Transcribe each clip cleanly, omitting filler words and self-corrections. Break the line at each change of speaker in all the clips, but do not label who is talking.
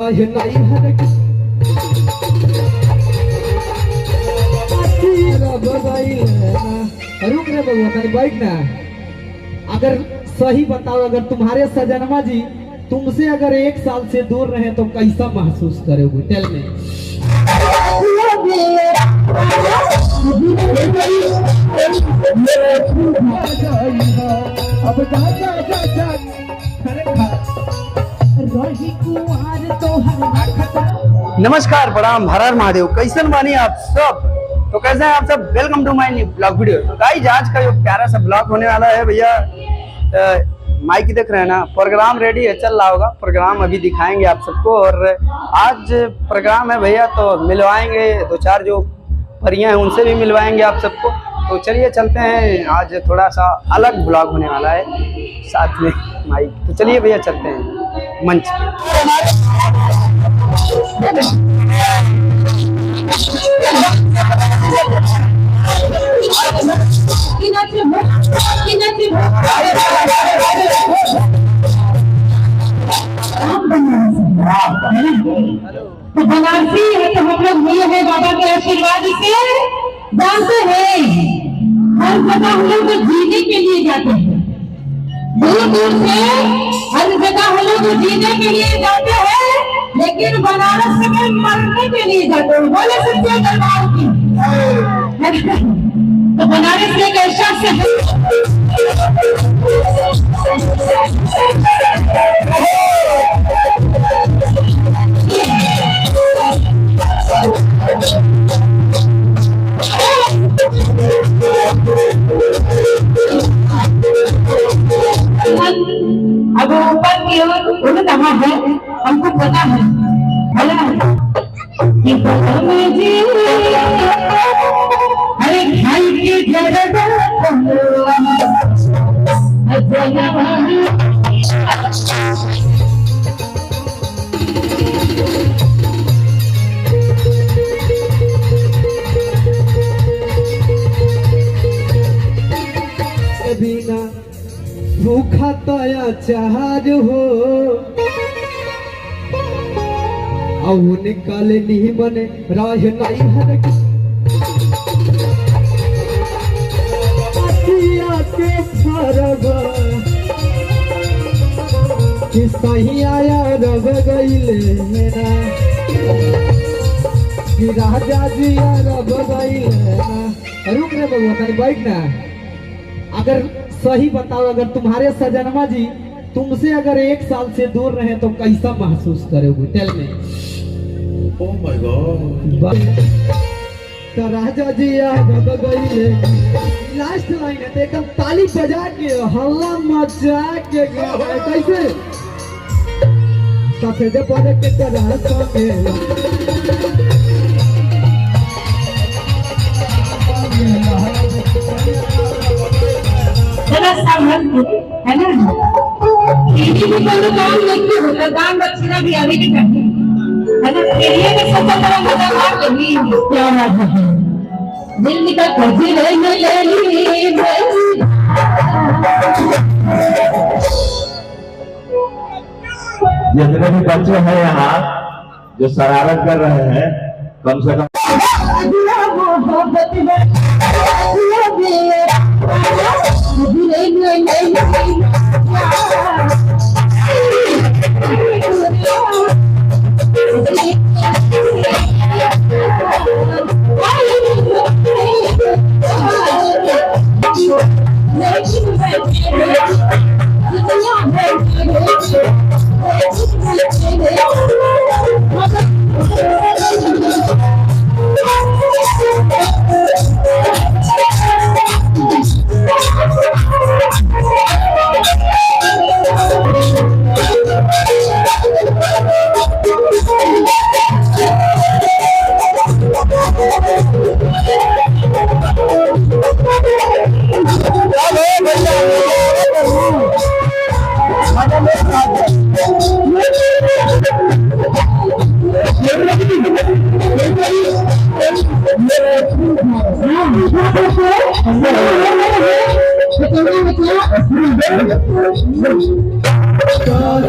रुक रे बबुआ तनी बैठ ना। अगर सही बताओ, अगर तुम्हारे सजनमा जी तुमसे अगर 1 साल से दूर रहे तो कैसा महसूस करोगे? Tell me.
नमस्कार, प्रणाम, हर हर महादेव। कैसन बानी आप सब? तो कैसे हैं आप सब? वेलकम टू माय न्यू ब्लॉग वीडियो। तो गाइस, आज का जो प्यारा सा ब्लॉग होने वाला है भैया, माइक देख रहे हैं ना, प्रोग्राम रेडी है, चल रहा होगा प्रोग्राम, अभी दिखाएंगे आप सबको। और आज प्रोग्राम है भैया, तो मिलवाएंगे 2-4 जो परियां हैं उनसे भी मिलवाएंगे आप सबको। तो चलिए चलते हैं, आज थोड़ा सा अलग ब्लॉग होने वाला है, साथ में माइक। तो चलिए भैया चलते हैं मंच पे।
तो बनारसी है तो हम लोग मिले हैं बाबा के आशीर्वाद से। जानते हैं हर जगह हम लोग जीने के लिए जाते हैं, दूर दूर से हर जगह हम लोग जीने के लिए जाते हैं, लेकिन बनारस में मरने के लिए जाते हैं। बोले सच्चे दरबार की। तो बनारस एक ऐसा शहर अब ऊपर की ओर उड़ रहा है, हमको पता है अरे भाई की
बिना भूखा तया चार हो और निकाले नहीं बने राह नहीं हर के फरग कि सही आया रब गईले मेरा कि राजा जी रब गईले ना। रुक रे बबुआ तनी बैठ ना। अगर सही बताओ, अगर तुम्हारे सजनमा जी तुमसे अगर 1 साल से दूर रहे तो कैसा महसूस करोगे? Tell me.
Oh my God.
तो राजा जी गईले लास्ट लाइन है, एकदम ताली बजा के हल्ला मचा के कैसे सफेद पद के तरह संगे
है ना। भी कोई काम नहीं होता, दान दक्षिणा भी अभी भी करते है ना। ये भी सोचा तरह मजा मार लेगी। क्या बात है, दिल का कभी नहीं
जितने भी बच्चे हैं यहाँ जो शरारत कर रहे हैं, कम से कम
Kau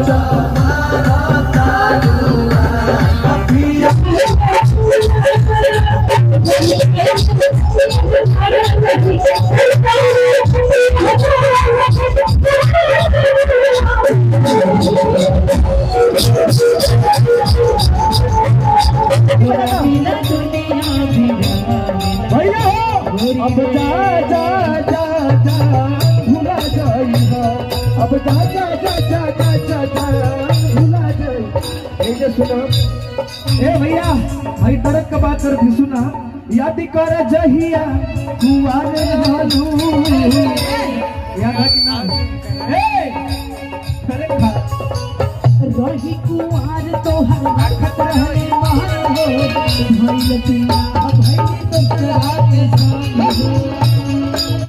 भैया हो अब जा जा जा जा भुला जाइबा अब जा जा जा जा जा जा जा भुला जाइबा। ये सुना ए भैया भाई तरक का बात कर भी सुना याद कर जहिया कुआरे रहलू याद